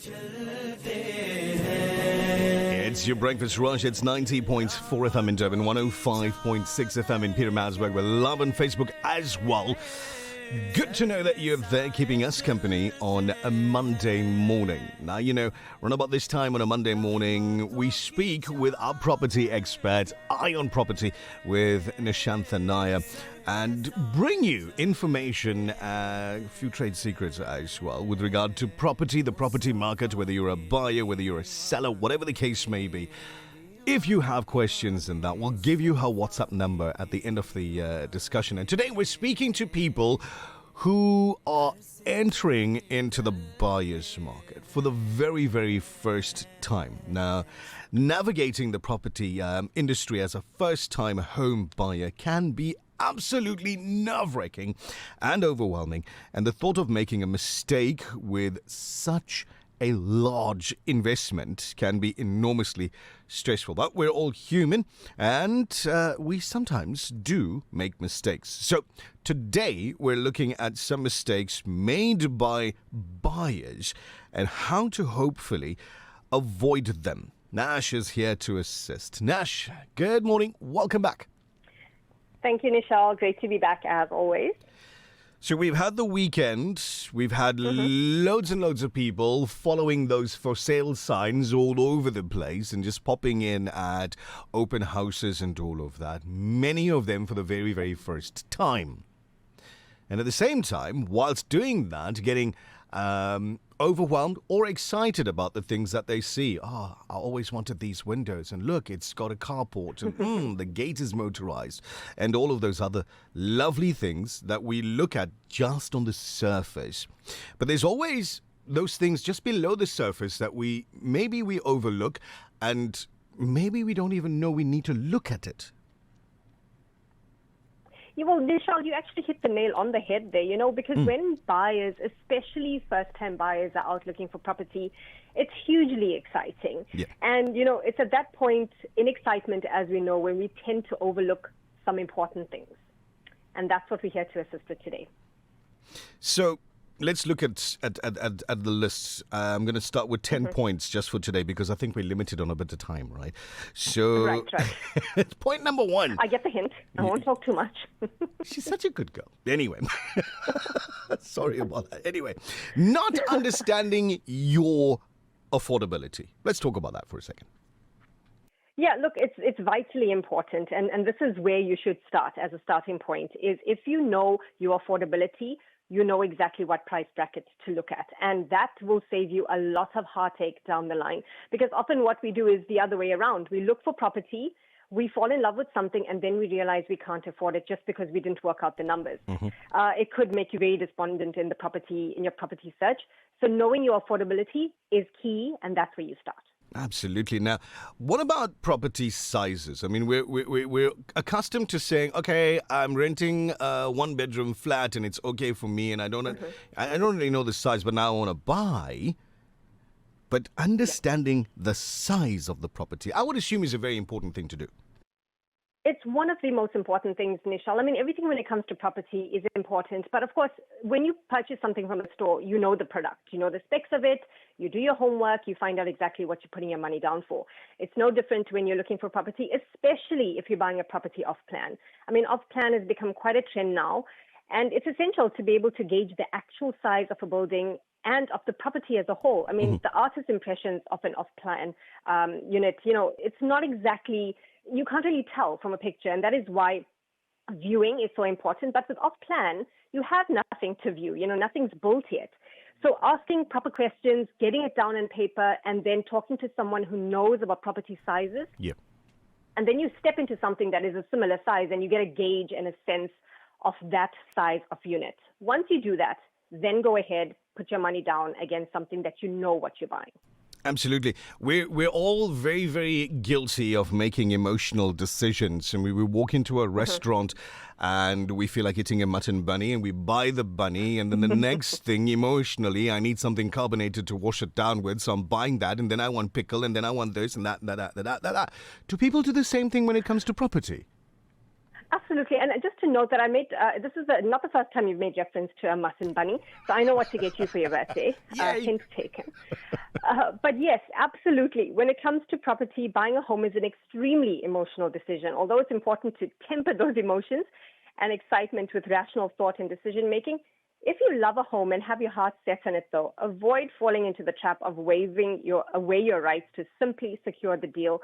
It's your breakfast rush. It's 90.4 FM in Durban, 105.6 FM in Peter Marsburg. We're live on Facebook as well. Good to know that you're there keeping us company on a Monday morning. Now, you know, around about this time on a Monday morning, we speak with our property expert, On Propery, with Nishantha Nair, and bring you information, a few trade secrets as well, with regard to property, the property market, whether you're a buyer, whether you're a seller, whatever the case may be. If you have questions in that, we'll give you her WhatsApp number at the end of the discussion. And today we're speaking to people who are entering into the buyer's market for the very, very first time. Now, navigating the property industry as a first-time home buyer can be absolutely nerve-wracking and overwhelming. And the thought of making a mistake with such a large investment can be enormously stressful. But we're all human and we sometimes do make mistakes. So today we're looking at some mistakes made by buyers and how to hopefully avoid them. Nash is here to assist. Nash, good morning. Welcome back. Thank you, Nishal. Great to be back as always. So we've had the weekend, we've had loads and loads of people following those for sale signs all over the place and just popping in at open houses and all of that. Many of them for the very, very first time. And at the same time, whilst doing that, getting overwhelmed or excited about the things that they see. I always wanted these windows, and look, it's got a carport, and the gate is motorized, and all of those other lovely things that we look at just on the surface. But there's always those things just below the surface that we overlook, and maybe we don't even know we need to look at it. Yeah, well, Nishal, you actually hit the nail on the head there, because when buyers, especially first-time buyers, are out looking for property, it's hugely exciting. Yeah. And, it's at that point in excitement, as we know, when we tend to overlook some important things. And that's what we're here to assist with today. So let's look at the lists. I'm going to start with 10 points just for today because I think we're limited on a bit of time, right? So, Right. Point number one. I get the hint. I won't talk too much. She's such a good girl. Anyway, sorry about that. Anyway, not understanding your affordability. Let's talk about that for a second. Yeah, look, it's vitally important, and this is where you should start as a starting point, is if you know your affordability, you know exactly what price bracket to look at. And that will save you a lot of heartache down the line. Because often what we do is the other way around. We look for property, we fall in love with something, and then we realize we can't afford it just because we didn't work out the numbers. It could make you very despondent in your property search. So knowing your affordability is key, and that's where you start. Absolutely. Now, what about property sizes? I mean, we're accustomed to saying, okay, I'm renting a one-bedroom flat and it's okay for me, and I don't really know the size, but now I want to buy. But understanding the size of the property, I would assume, is a very important thing to do. It's one of the most important things, Nishal. I mean, everything when it comes to property is important. But of course, when you purchase something from a store, you know the product, you know the specs of it, you do your homework, you find out exactly what you're putting your money down for. It's no different when you're looking for property, especially if you're buying a property off plan. I mean, off plan has become quite a trend now. And it's essential to be able to gauge the actual size of a building and of the property as a whole. I mean, the artist's impressions of an off-plan unit, it's not exactly, you can't really tell from a picture. And that is why viewing is so important. But with off-plan, you have nothing to view. Nothing's built yet. So asking proper questions, getting it down on paper, and then talking to someone who knows about property sizes. Yep. And then you step into something that is a similar size and you get a gauge and a sense of that size of unit. Once you do that, then go ahead, put your money down against something that you know what you're buying. Absolutely. We're all very, very guilty of making emotional decisions. And we walk into a restaurant and we feel like eating a mutton bunny and we buy the bunny. And then the next thing, emotionally, I need something carbonated to wash it down with. So I'm buying that. And then I want pickle and then I want this and that. Do people do the same thing when it comes to property? Absolutely. And just to note that I made, this is not the first time you've made reference to a mutton bunny, so I know what to get you for your birthday. Hint taken. But yes, absolutely. When it comes to property, buying a home is an extremely emotional decision. Although it's important to temper those emotions and excitement with rational thought and decision making, if you love a home and have your heart set on it, though, avoid falling into the trap of waving away your rights to simply secure the deal,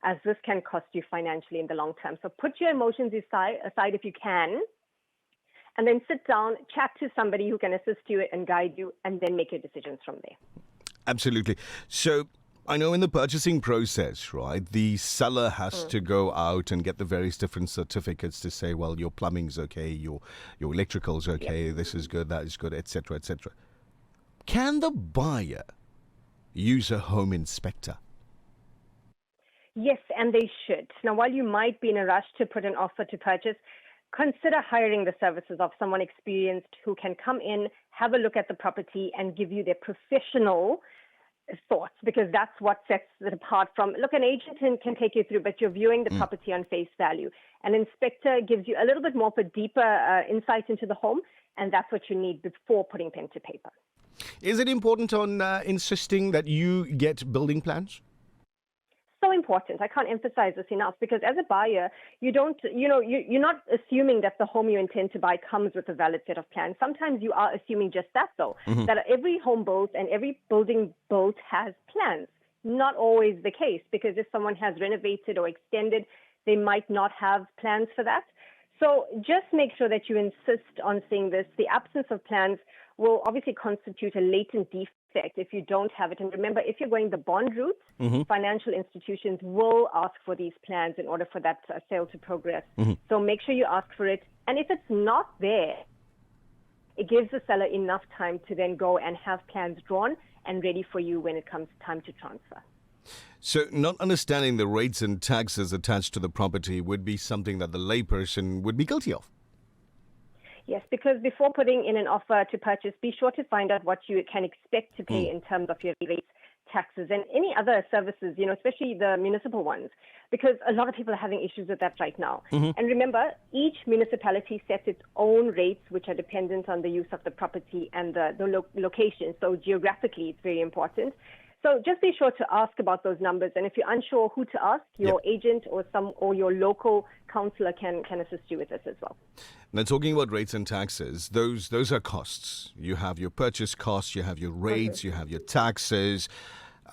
as this can cost you financially in the long term. So put your emotions aside if you can, and then sit down, chat to somebody who can assist you and guide you, and then make your decisions from there. Absolutely. So I know in the purchasing process, right, the seller has to go out and get the various different certificates to say, well, your plumbing's okay, your electrical's okay, this is good, that is good, etc., etc. Can the buyer use a home inspector? Yes, and they should. Now, while you might be in a rush to put an offer to purchase, consider hiring the services of someone experienced who can come in, have a look at the property, and give you their professional thoughts, because that's what sets it apart from, look, an agent can take you through, but you're viewing the property on face value. An inspector gives you a little bit more of a deeper insight into the home, and that's what you need before putting pen to paper. Is it important on insisting that you get building plans? So important. I can't emphasize this enough, because as a buyer, you're not assuming that the home you intend to buy comes with a valid set of plans. Sometimes you are assuming just that, though, that every home built and every building built has plans. Not always the case, because if someone has renovated or extended, they might not have plans for that. So just make sure that you insist on seeing this. The absence of plans will obviously constitute a latent defect if you don't have it. And remember, if you're going the bond route, financial institutions will ask for these plans in order for that sale to progress. So make sure you ask for it. And if it's not there, it gives the seller enough time to then go and have plans drawn and ready for you when it comes time to transfer. So not understanding the rates and taxes attached to the property would be something that the layperson would be guilty of. Yes, because before putting in an offer to purchase, be sure to find out what you can expect to pay in terms of your rates, taxes, and any other services, especially the municipal ones, because a lot of people are having issues with that right now. And remember, each municipality sets its own rates, which are dependent on the use of the property and the location. So geographically, it's very important. So just be sure to ask about those numbers. And if you're unsure who to ask, your agent or your local councillor can assist you with this as well. Now, talking about rates and taxes, those are costs. You have your purchase costs, you have your rates, you have your taxes.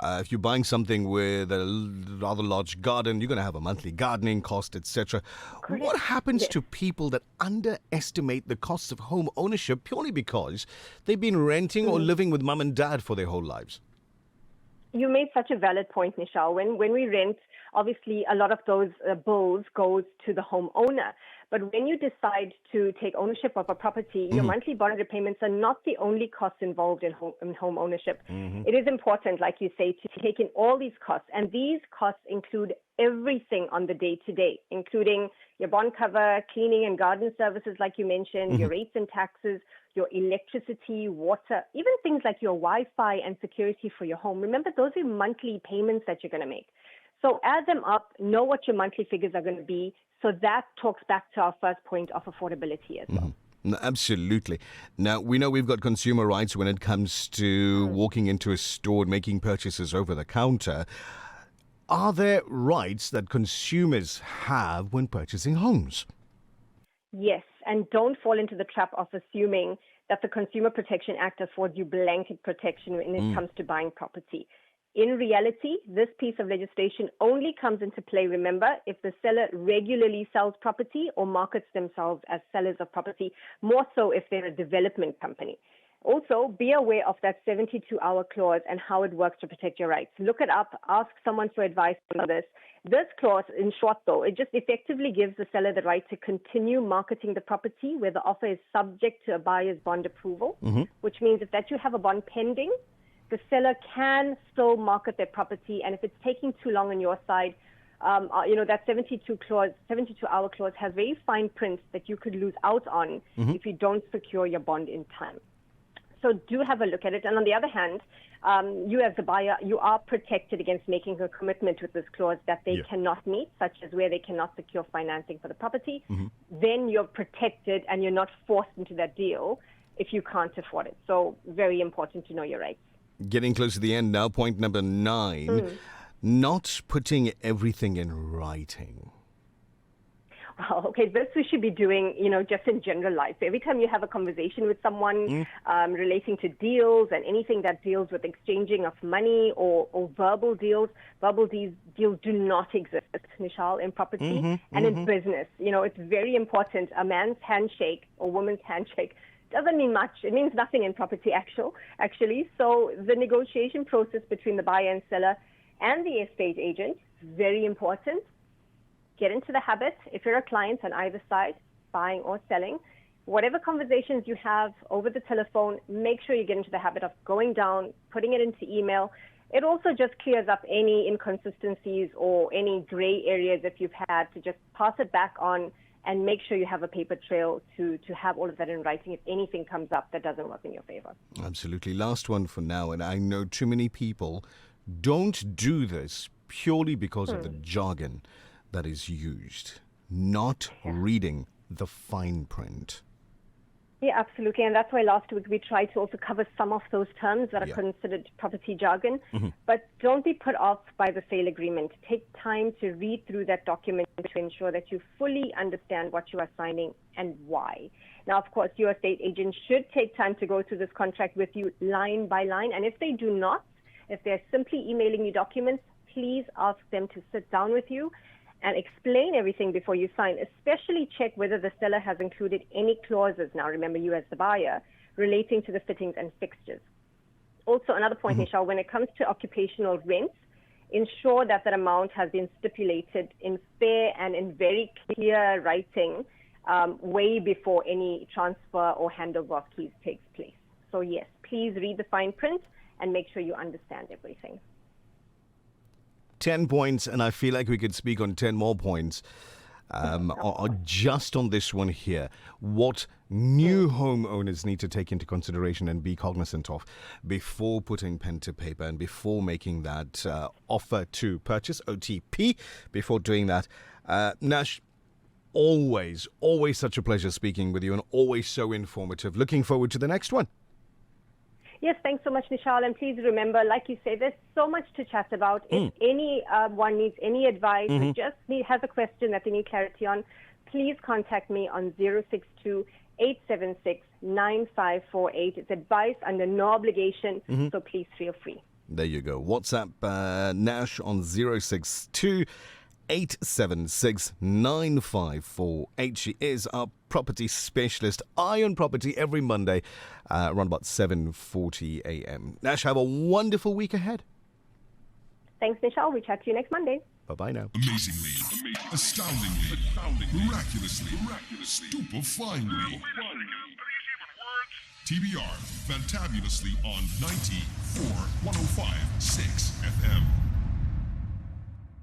If you're buying something with a rather large garden, you're going to have a monthly gardening cost, etc. What happens to people that underestimate the costs of home ownership purely because they've been renting or living with mum and dad for their whole lives? You made such a valid point, Nishal. When we rent, obviously a lot of those bills goes to the homeowner. But when you decide to take ownership of a property, your monthly bond repayments are not the only costs involved in home ownership. It is important, like you say, to take in all these costs. And these costs include everything on the day-to-day, including your bond cover, cleaning and garden services, like you mentioned, your rates and taxes, your electricity, water, even things like your Wi-Fi and security for your home. Remember, those are monthly payments that you're going to make. So add them up, know what your monthly figures are going to be. So that talks back to our first point of affordability as well. No, absolutely. Now, we know we've got consumer rights when it comes to walking into a store and making purchases over the counter. Are there rights that consumers have when purchasing homes? Yes, and don't fall into the trap of assuming that the Consumer Protection Act affords you blanket protection when it comes to buying property. In reality, this piece of legislation only comes into play, remember, if the seller regularly sells property or markets themselves as sellers of property, more so if they're a development company. Also, be aware of that 72-hour clause and how it works to protect your rights. Look it up, ask someone for advice on this. This clause, in short though, it just effectively gives the seller the right to continue marketing the property where the offer is subject to a buyer's bond approval, which means that you have a bond pending, the seller can still market their property, and if it's taking too long on your side, that 72-hour clause has very fine print that you could lose out on if you don't secure your bond in time. So do have a look at it. And on the other hand, you as the buyer, you are protected against making a commitment with this clause that they cannot meet, such as where they cannot secure financing for the property. Then you're protected and you're not forced into that deal if you can't afford it. So very important to know your rights. Getting close to the end now. Point number 9, not putting everything in writing. Well, okay, this we should be doing, just in general life. Every time you have a conversation with someone relating to deals and anything that deals with exchanging of money or verbal deals do not exist, Nishal, in property and in business. It's very important. A man's handshake or woman's handshake doesn't mean much. It means nothing in property, actually. So the negotiation process between the buyer and seller and the estate agent is very important. Get into the habit, if you're a client on either side, buying or selling, whatever conversations you have over the telephone, make sure you get into the habit of going down, putting it into email. It also just clears up any inconsistencies or any gray areas if you've had, to just pass it back on and make sure you have a paper trail to have all of that in writing if anything comes up that doesn't work in your favor. Absolutely. Last one for now, and I know too many people don't do this purely because of the jargon that is used, not reading the fine print. Yeah, absolutely. And that's why last week we tried to also cover some of those terms that are considered property jargon. But don't be put off by the sale agreement. Take time to read through that document to ensure that you fully understand what you are signing and why. Now, of course, your estate agent should take time to go through this contract with you line by line. And if they do not, if they're simply emailing you documents, please ask them to sit down with you and explain everything before you sign, especially check whether the seller has included any clauses, now remember you as the buyer, relating to the fittings and fixtures. Also, another point, Nishal, when it comes to occupational rents, ensure that that amount has been stipulated in fair and in very clear writing way before any transfer or handover of keys takes place. So yes, please read the fine print and make sure you understand everything. 10 points, and I feel like we could speak on 10 more points or just on this one here. What new homeowners need to take into consideration and be cognizant of before putting pen to paper and before making that offer to purchase, OTP, before doing that. Nash, always such a pleasure speaking with you and always so informative. Looking forward to the next one. Yes, thanks so much, Nishal. And please remember, like you say, there's so much to chat about. If anyone needs any advice or just has a question that they need clarity on, please contact me on 062-876-9548. It's advice under no obligation, so please feel free. There you go. WhatsApp Nash on 062-876-9548. She is our property specialist. Eye on Property every Monday around about 7:40 a.m. Nash, have a wonderful week ahead. Thanks, Nishal. We'll chat to you next Monday. Bye-bye now. Amazingly, astoundingly, miraculously, stupefyingly. TBR, fantabulously on 94.105.6 FM.